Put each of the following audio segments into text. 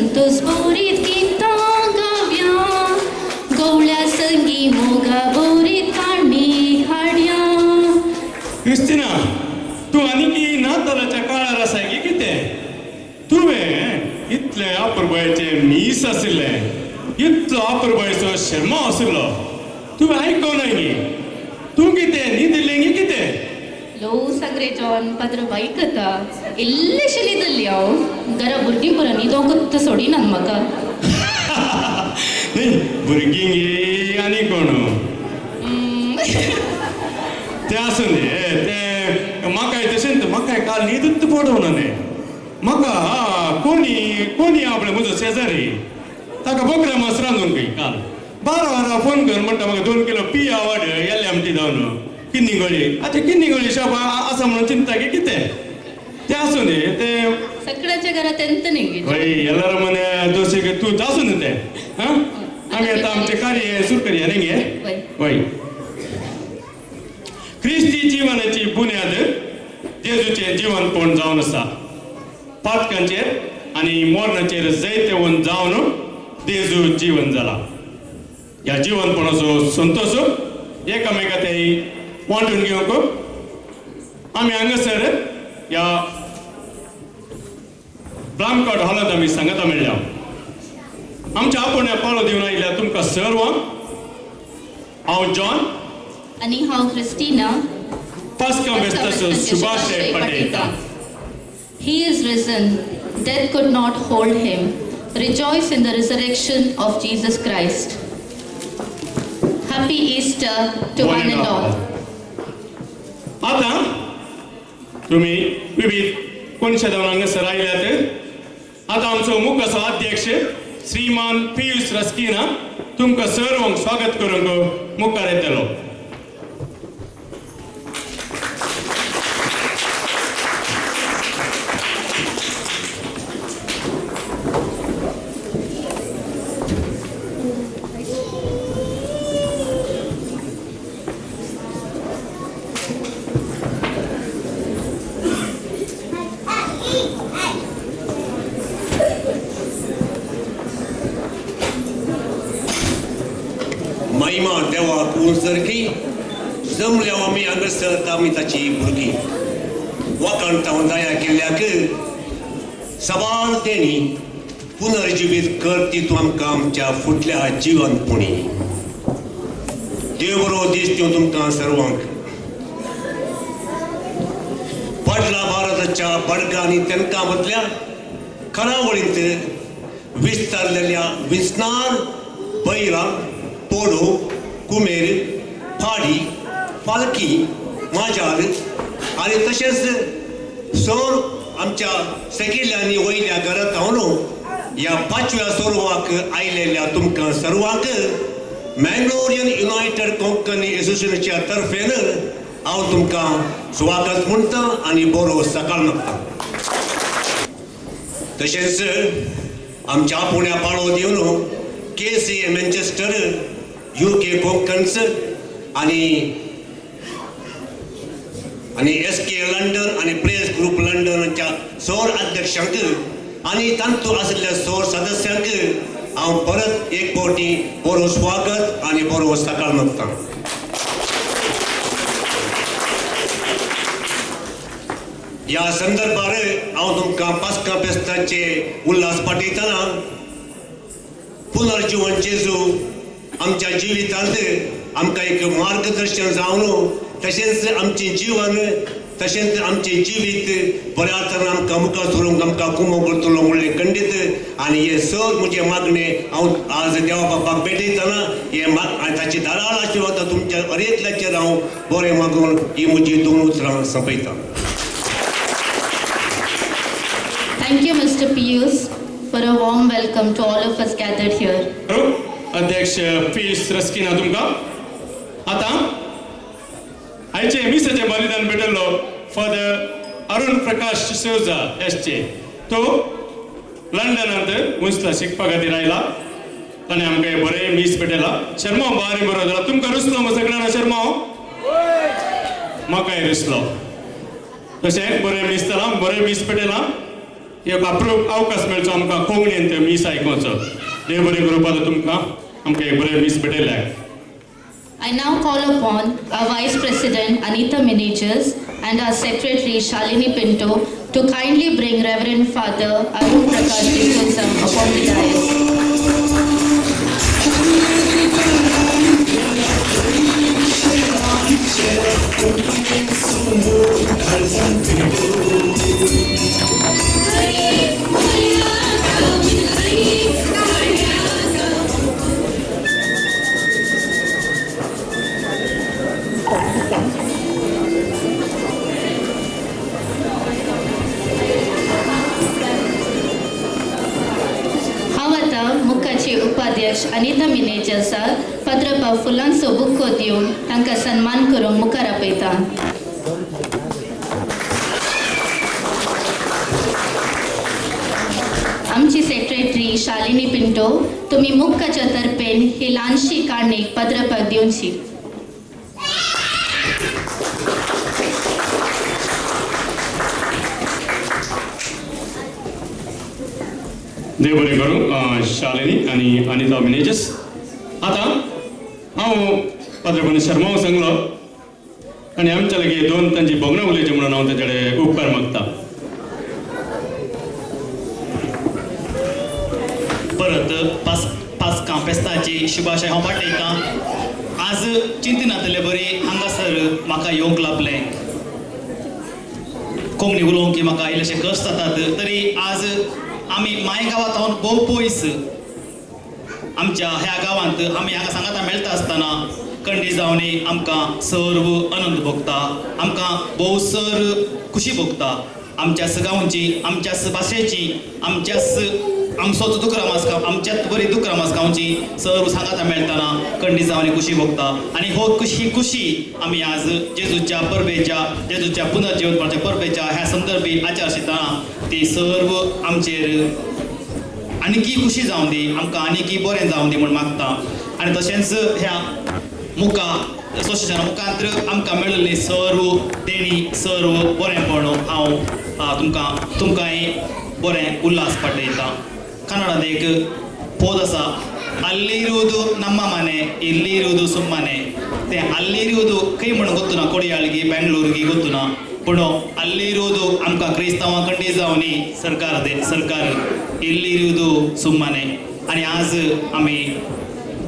संतोष बोरीत गीता गाव्या गवळ्या संगी मोगा बोरीत काढणी हाड्या. क्रिस्टिना तू आनी नातालाच्या काळार आसा की कितें तुवें इतले आपुरबायेचे मीस आशिल्ले इतलो आपुरबायेचो शर्मा आशिल्लो तुवें आयकूंक न्ही तूं कितें न्हिदिल्लें की कितें लो सगळे जॉन पात्र बाईक कथा इल्लेशे लिदल्ली हांव घरा भुरगीं बरं न्ही तो गुत्त सोडिनात म्हाका. न्ही भुरगीं गे आनी कोण ते आसूं न्ही ते म्हाकाय तशेंच म्हाकाय काल न्हिदूच पडोवना न्ही म्हाका कोणी आपले म्हजो शेजारी ताका बोकरा मास रांदून खंय काल 12 फोन कर म्हणटा म्हाका 2 किलो पिया वाड येल्ले आमटी जावन किन्नी गळी आतां किन्नी गळी शॉप आसा म्हणून चिंता की कितें ते आसूं न्ही ते सगळ्याच्या घरात तेंत न्ही वय ಎಲ್ಲರ ಮನೆ ದೋಸೆಗೆ तू जासून ते आम्ही आता आमचे कार्य सुरू करूया न्ही गे वय ख्रिस्ती जीवनाची बुन्याद जेजूचे जीवनपण जावन आसा पातकांचेर आनी मोरणाचेर जैतवन जावन जेजू जीवन जाला. ह्या जीवनपणाचो संतोष एकामेकांतय वांटून घेवंक आमी हांगासर ह्या ब्रामकॉट हॉलांत आमी सांगता मेळ्ळ्या आमच्या आपोवण्या पाळो दिवन आयिल्ल्या तुमकां सर्वांक हांव जॉन आणि हांव Christina पास्का बेस्ताचो शुभाशय पाठयता. He is risen, death could not hold him. Rejoice in the resurrection of Jesus Christ. Happy Easter to one and all. आता तुम्ही विविध कोणशे जावन हांगासर आयल्यात आता आमचो मुखाचो अध्यक्ष श्रीमान पियुष रस्किना तुमकां सर्वांक स्वागत करूंक मुखार येतलो. महिमा देवाक उंचरकी जमल्या आमी हांगासर आमी ताची भुरगीं वाकणटावन दया केल्ल्याक सवाल तेणी पुनर्जिवीत करती तूं आमकां आमच्या फुडल्या जिवनपुणी. देव बरो दीस दिवं तुमकां सर्वांक. पडला भारताच्या बडगांनी तेंकां मदल्या खरावळींत विस्तारलेल्या विस्नार बैलां पोडो कुमेर फाडी पालकी माजाल आनी तशेंच सोर आमच्या सेगिल्ल्यांनी वयल्या घरांत हांव ह्या 5व्या सोरवाक आयलेल्या तुमकां सर्वांक मँगलोरियन युनायटेड कोंकणी एसोसिएशनाच्या तर्फेन हांव तुमकां स्वागत म्हणटा आनी बरो सकाळ मागता. तशेंच आमच्या आपुण्या पाळो दिवन KCA मँचेस्टर UK कोंकणस आनी SK लंडन आनी प्रेस ग्रुप लंडनच्या सौर अध्यक्षांक आनी तांतू आशिल्ल्या सौर सदस्यांक हांव परत एक फावटी बरो स्वागत आनी बरो सकाळ मागता. ह्या संदर्भार हांव तुमकां पास्का फेस्ताचे उल्हास पाठयतना पुनर्जीवन जेजू आमच्या जिवितांत आमकां एक मार्गदर्शन जावन तशेंच आमचें जीवन तशेंच आमचें जिवीत बऱ्या तरेन आमकां मुखार सरूंक आमकां कुमो करतलो म्हणलें खंडीत आनी हे सर म्हजे मागणे हांव आज देवा बापाक भेटयतना हे ताची धाराळ आशिर्वाद तुमच्या हरेकल्याचेर हांव बरें मागून ही म्हजी 2 उतरां सोंपयतां. Thank you, Mr. Piyush, for a warm welcome to all of us gathered here. अध्यक्ष पियुष रस्किना तुमकां आता आयचे मिसाचें बलिदान भेटलो फादर अरुण प्रकाश डिसोजा एसचे तो लंडनांत मुंसला शिकपा खातीर आयला ताणें आमकां बरें मीस भेटला. शर्मा बारी बरो जाला तुमकां रुसलो मग सगळ्यांना शर्मा म्हाकाय रुसलो तशें बरें मीस जाला बरें मीस भेटला एक अवकाश मेळचो आमकां कोंकणीन ते मीस आयकोवचो. देव बरें करूं पाता तुमकां आमकां एक बरें मीस भेटयल्याक. I now call upon our Vice President Anita Menezes and our Secretary Shalini Pinto to kindly bring Reverend Father Arun Prakash D'Souza upon the dais. हांव आतां मुखाचे उपाध्यक्ष अनिता मिनेजर्साक पत्रपा फुलांचो बुक्को दिवन तांकां सन्मान करूंक मुखार आपयता. आमची सेक्रेटरी शालिनी पिंटो, तुम्ही मुखाच्या तर्फेन ही ल्हानशी काणी पत्रपाक दिवची. देव बरें करूं शालिनी आनी अनिता मिनेजस. आतां हांव पत्रपणी शर्मा सांगलो आनी आमच्या लागीं दोन तांची भोगणां उलयची म्हणून हांव तांचे कडेन उपकार मागता. परत पास्कां फेस्ताची शुभाशय हांव पाठयतां. आज चिंतनांतले बरी हांगासर म्हाका येवंक लाभलें. कोंकणी उलोवंक म्हाका इल्लेशे कश्ट जातात, तरी आज आमी मायगांवांत हांव भोव पयस आमच्या ह्या गांवांत आमी हांगा सांगाता मेळटा आसतना कंडी जावनी आमकां सर्व आनंद भोगता, आमकां भोव सर खुशी भोगता. आमच्याच गांवची, आमच्याच भाशेची, आमचोच दुकरामास आमच्यात बरी दुकरामास गांवची सर्व सांगाता मेळटाना कंडी जावनी खुशी भोगता. आनी ही खुशी आमी आज जेजूच्या पुनर्जीवनपाच्या परबेच्या ह्या संदर्भी आचारशीताना ती सर्व आमचेर आनीकी खुशी जावं दी, आमकां आनीकी बरें जावं दी म्हूण मागता. आनी तशेंच ह्या मुखा असोसिएशना मुखांतर आमकां मेळिल्ली सर्व देणी, सर्व बरेंपण हांव तुमकांय बरें उल्हास पाठयता. कन्नडांत एक पोद आसा, अल्लिरुವುದು ನಮ್ಮ ಮನೆ ಇಲ್ಲಿರುವುದು ಸುಮ್ಮನೆ. ते ಅಲ್ಲಿರುವುದು ಕೈ म्हण ಗೊತ್ತುನಾ, ಕೊಡಿಯಾಳಿಗೆ ಬೆಂಗಳೂರಿಗೆ ಗೊತ್ತುನಾ, पूण ಅಲ್ಲಿರುವುದು आमकां क्रिस्तांवां कंडी जावनी सरकार इल्लिरुವುದು सुಮ್ಮನೆ. आनी आज आमी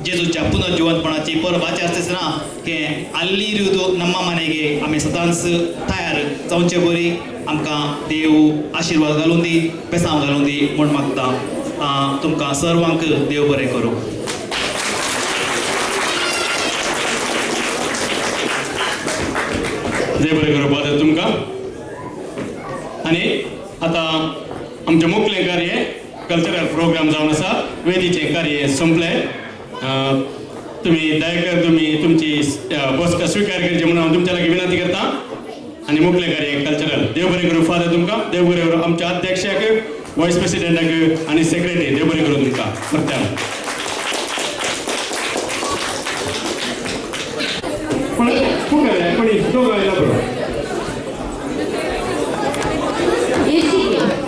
जेजूच्या पुनर्जीवनपणाची परब आचरतना हे अल्लिरुವುದು ನಮ್ಮ ಮನೆಗೆ आमी सदांच तयार जावचे बरी आमकां देव आशिर्वाद घालून दी, पेसांव घालून दी म्हूण मागता. तुमकां सर्वांक देव बरें करूं. देव बरें करूं पाता तुमकां. आनी आतां आमचें मुखेल कार्य कल्चरल प्रोग्राम जावन आसा, वेदीचें कार्य संपलें. तुम्ही दयाकर तुमची बसका स्वीकार करची म्हणून हांव तुमच्या लागीं विनंती करता. आनी मुखेल कार्य कल्चरल देव बरें करूं फादर तुमकां. देव बरें करूं आमच्या अध्यक्षाक, वायस प्रेसिडेंटाक आनी सेक्रेटरी. देव बरें करूं तुमकां परत्यान.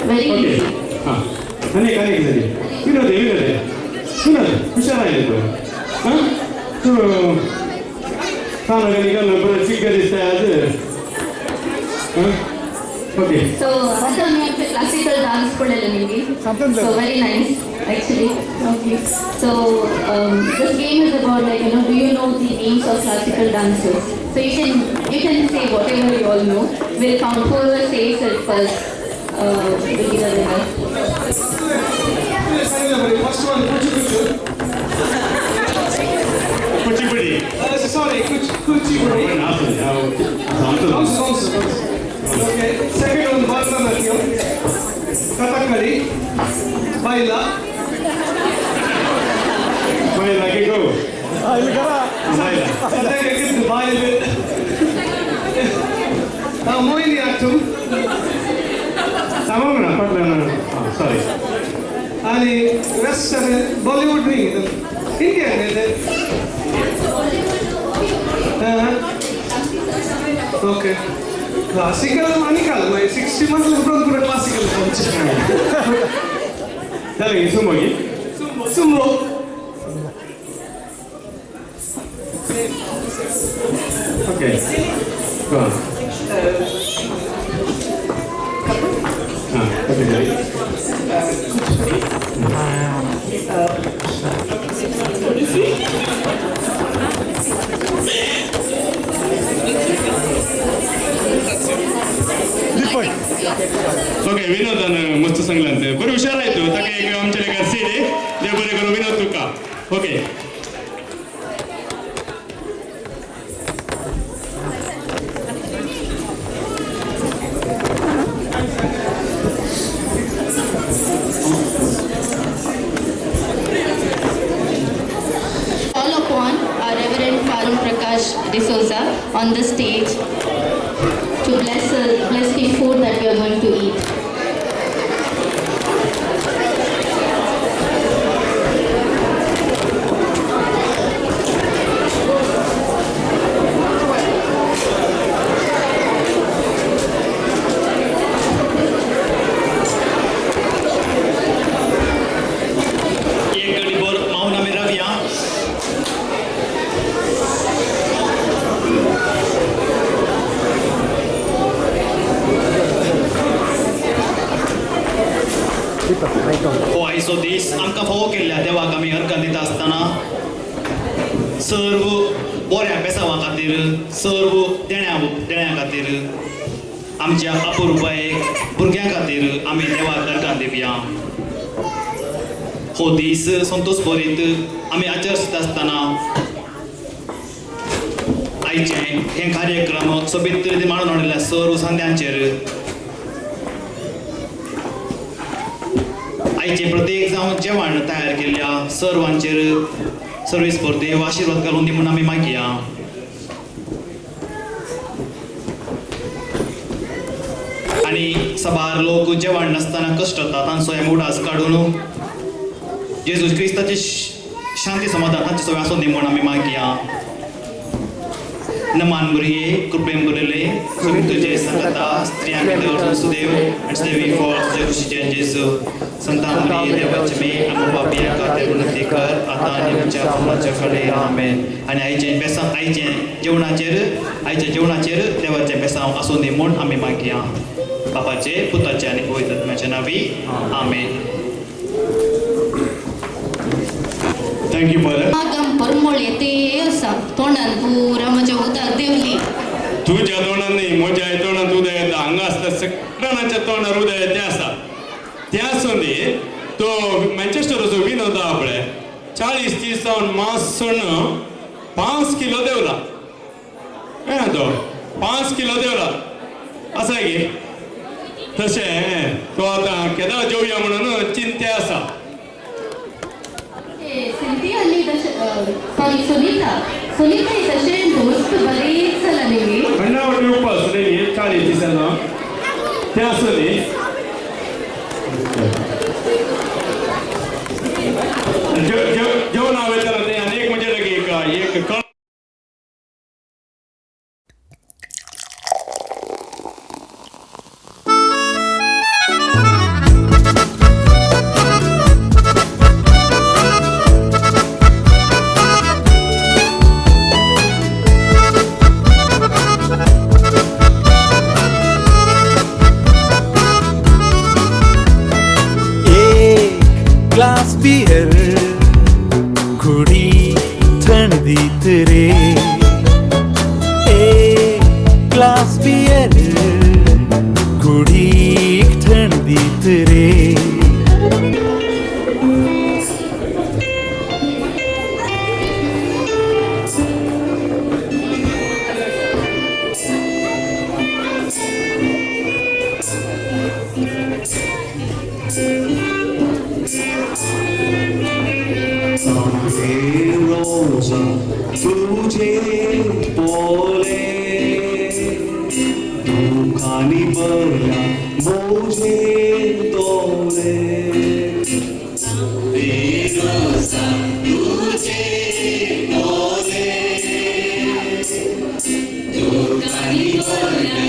Very easy. हां अनेक झाली विनोद हुशार आहे तू सांगा निघाल बरं शिका दिसतंय आज. ओके. So, आता मी आपले classical dance पडलेलं maybe. So very nice, actually. Okay. So this game is about do you know the names of classical dances? So you can say whatever you all know. We'll count whoever says it first. Will be the winner. First one, Kuchipudi. sorry, Kuchipudi. Okay. Second one, Bharatanatyam, Kathakali, Baila. K go. Mohiniyattam. Tamamına patlanan. Sorry. आणि rest Bollywood नाही Indian आहे okay classical आणि काल 60 म्हटलं पुढे classical 자기 수목이 Sumo 오케이 좋아 오케이 okay विनोदानं मस्त सांगलं बरं हुशार आहे तो आता काही आमच्या लेकर सीड आहे दे बरे करू विनोद तुका okay Call upon our Reverend Farun Prakash D'Souza on the stage to bless the food that we are going to eat. एक गडीभर मौन आम्ही राहूया. हो आयचो दीस आमकां फोव केल्ल्या देवाक आमी अर्घां दिता आसतना सर्व बऱ्या बेसावा खातीर सर्व देण्या खातीर आमच्या अपुरबायेक भुरग्यां खातीर आमी देवाक अर्घां दिवया. हो दीस संतोष भरीत आमी आचरत आसतना आयचे हे कार्यक्रम सोबीत तरेन मांडून हाडिल्ल्या सर्व संद्यांचेर आयचे प्रत्येक जावन जेवण तयार केल्ल्या सर्वांचेर सर्वेस्पर्देव आशिर्वाद घालून दी म्हणून आमी मागया. आनी सबार लोक जेवण नासतना कश्ट जाता तांचो हे मुडास काडून जेजू क्रिस्ताचे शांती समाधान हांचे सगळें आसूं दी म्हणून आमी मागया. नमान भुरगे कृपेन भरिल्ले सुख तुजे संगता स्त्रियां भितर सुदेव आनी देवी फळ तुजे कुशीचें जेजू संतान मरिये देवाचे मे आमी पापियां खातीर विनंती कर आतां आनी आमच्या मरणाच्या कडेन आमेन. आनी आयचे जेवणाचेर देवाचें बेसांव आसूं दी म्हूण आमी मागया. बापाचे पुताचे आनी पवित्र आत्म्याच्या नांवी आमेन. थँक्यू फादर मागम परमोळ येते असा तोंडान पुरा म्हज्या उदक देवली. तुझ्या तोंडात नाही म्हज्या तोंडात उदय येता हांगा आसता सगळ्यांच्या तोंडार उदय येते आसा त्या संदी तो मँचेस्टराचो विनोद आहा पळय 40 दीस जावन मांस सोडून 5 किलो देवला तो 5 किलो देवला आसा गे तशें तो आतां केदां जेवया म्हणून चिंते आसा. सिंथिया आनी सॉरी सुनीता तशें दोस्त बरेच जाला न्ही. अण्णावटी उपवास न्ही 40 दिसांना ते आसा न्ही जेवण हांवें ते आनी एक म्हणजे एक कळ ग्लास बियर घुडी थंडीत रे एक ग्लास बियर घुडी थंडीत रे. rosa तुझे बोले दुखानी बरला मुझे तोले रोसा तुझे बोले दुखानी बरला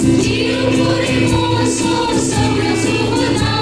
Dio pure mozo, sopra su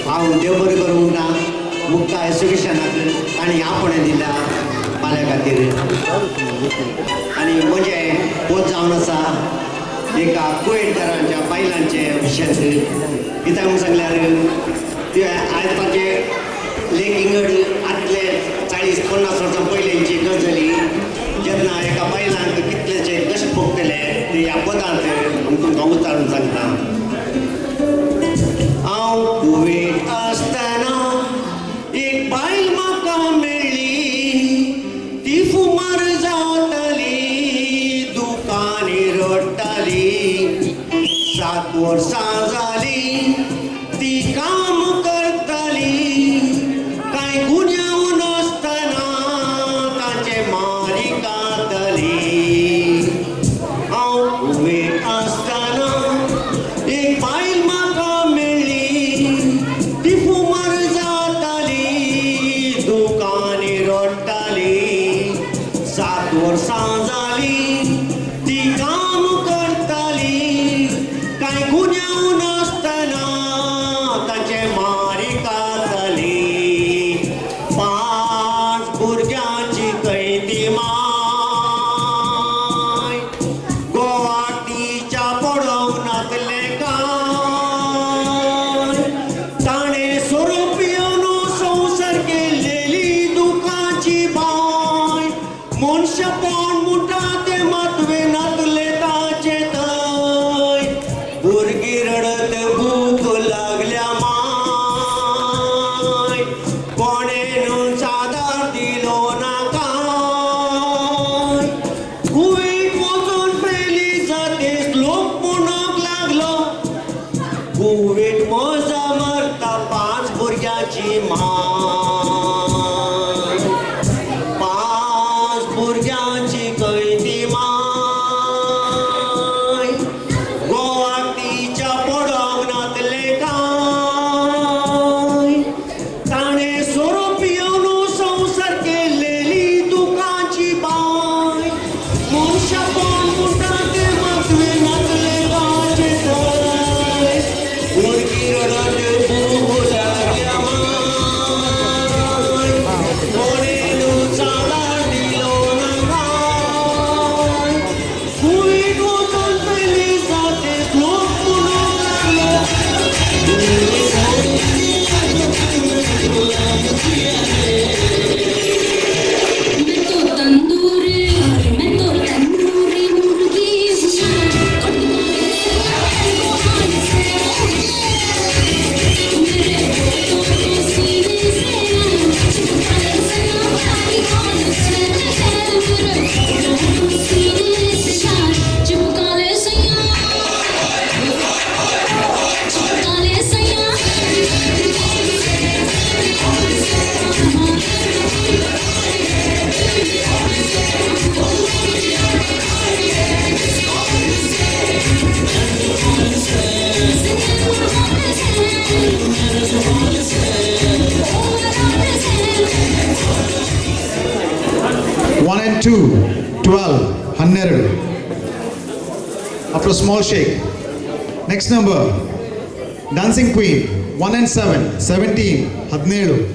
हांव देव बरें करूं म्हणटा मुक्ता एज्युकेशनाक आनी आपण दिला पाल्या खातीर आनी म्हणजे पोत जावन आसा एका कुवेटकारांच्या बायलांचे विशयांत कित्याक म्हणून सांगल्यार ते आयजपाचे लेख इंगड आदले 40-50 वर्सां पयलींची गजाली जेन्ना एका बायलांक कितलेशे कशें भोगतले ते ह्या पदांत हांव तुमकां उतारून सांगता. हांव कुवेट आसतना एक बायल म्हाका मेळ्ळी ती फुमार जावताली दुकानी रडटाली 7 वर्सां जाली ती काम करताली कांय गुन्यांव नासतना ताचे मारिकातली. हांव कुवेट आसतना एक बायल म्हाका मेळ्ळी ती फुमार जाताली दुकानी रडटाली 7 वर्सां जाली ती काम करताली कांय गुन्यांव नासतना ताचे मारिकातली. 5 भुरग्यांची कैदी माय गोवाटीच्या पडवनातले काय ताणे सोरोप येवन संवसार केलेली दुखाची बाय मनशापण मुठा ते मातवे नातले ताचे थंय भुरगीं रडत भूक लागल्या माय कोणेन चादर दिलो ना काय. कुवेट वचून पयली जातेस लोक म्हणूंक लागलो कुवेट मजा मारता 5 भुरग्यांची माय 5 भुरग्यांची कैदी माय गोवाटीच्या पडवनातले काय ताणे सोरोप येवन संवसार केलेली दुखाची बाय मनशापण मुठा ते मातवे नातले ताचे थंय भुरगीं रडत भूक लागल्या माय कोणेन चादर दिलो ना काय. कुवेट वचून पयली जातेस लोक म्हणूंक लागलो मैं तो तंदूरी मुर्गी One and two, 12, 12. After a small shake. Next number, Dancing Queen, 1 and 7, 17, 17.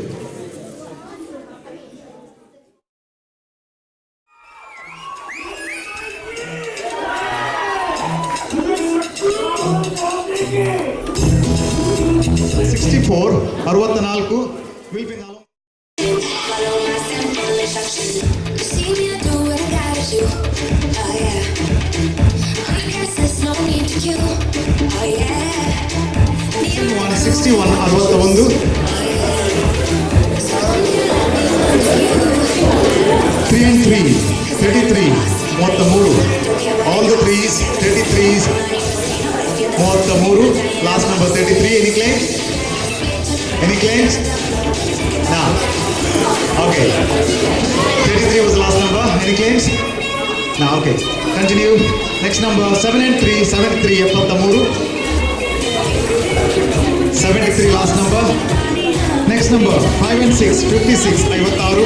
$64 will be now. Follow my simple instructions. You see me, I do what I gotta do. Oh yeah. I guess there's no need to queue. Oh yeah. 61, 61, 3 and 3, 33, 33. All the threes, 33s. 33. Last number 33. Any claims? Any claims? No. Okay. 33 was the last number. Any claims? No. Okay. Continue. Next number 7 and 3, 73. 73 last number. Next number 5 and 6, 56. 56.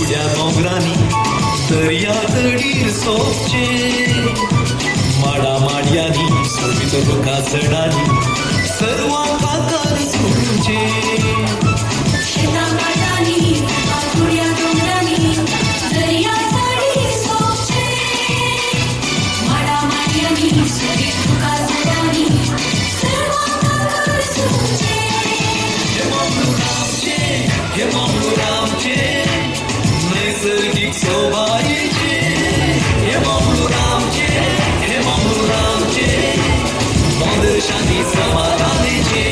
उड्या मोगरांनी दर्या तडीर सोपचे माडा माडयांनी सोबीत तुका चडांनी सर्वांक आकार सोडचे नैसर्गिक शोभायेचे हे बाबू रामचे mother शांती समाधानेचे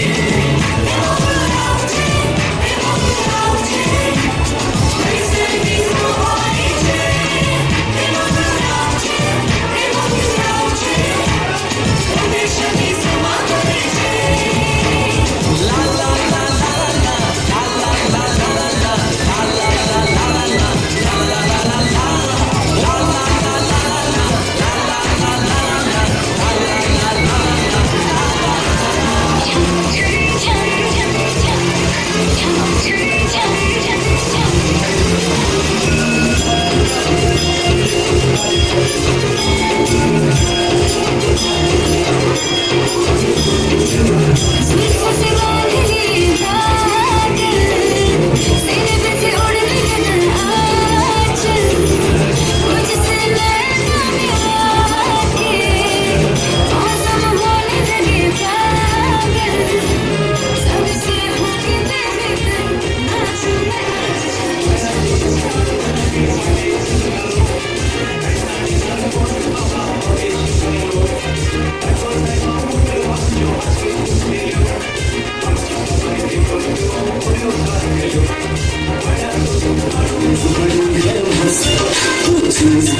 चीज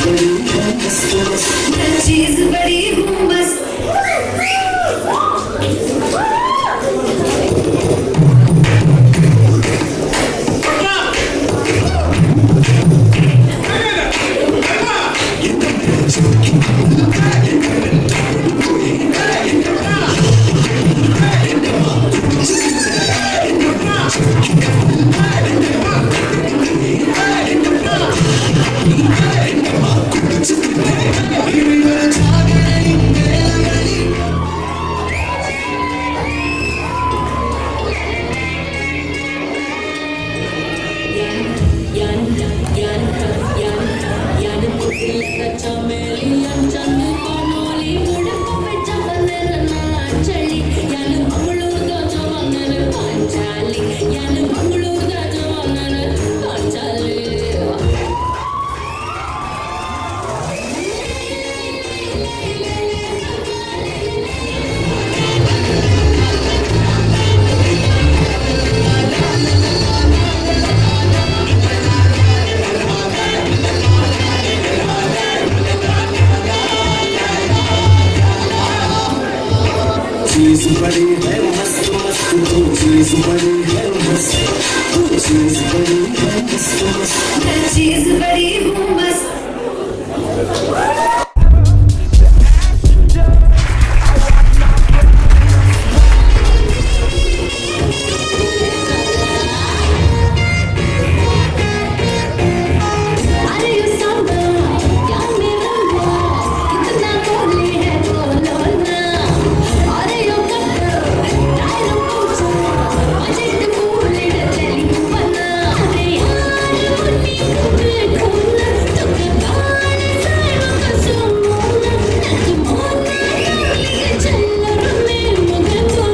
बड़ी हूँ बस चीज बड़ी है मस्त मस्त तू चीज बड़ी है मस्त तू चीज बड़ी है मस्त मस्त चीज बड़ी हूँ बस अरे ये सांबा क्या मेरा हुआ कितना बोले है बोलो ना अरे यो कपड़ो डायलो पूछो मुझे तो बोले चली बना अरे यार उन्हीं को देखो ना तो कबाड़ सारों का सुमोना नचमोना ये चल रहे मुझे तो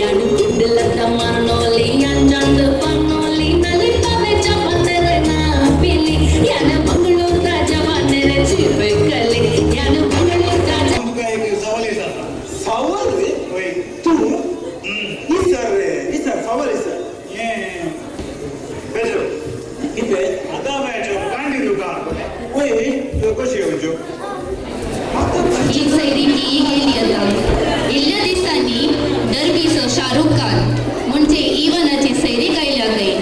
यानु कुडलता मनोली अंजंद पनोली नलिता बेचा पंदरे ना पीली यानु मंगळूर राजा वानेरे चिपे कली यानु मंगळूर राजा आमका एक सवाल येतात सवाल रे होय तू विचार सवाल विचार ये बेजो इथे आता बेजो कांडी रुका होय तो कशी होजो ही सैरी की गेली आता इल्ल्या दिसांनी दरवीसो शाहरुख खान म्हणजे इवनाची सैरी गायल्या गई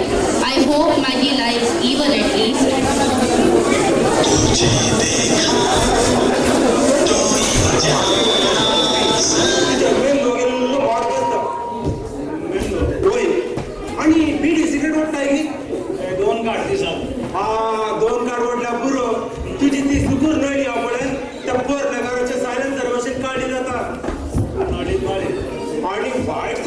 आय होप माझी life even at least main वगैरे वाट होय आणि बीडी सिगरेट वाटताय की 2 कार्ड दिसा हा 2 कार्ड वाटल्या पुरो तुझी ती सुकूर नाही आपण त्या पोर नगराच्या सायलेन्सर वशेन काढली जाता आणि वाईट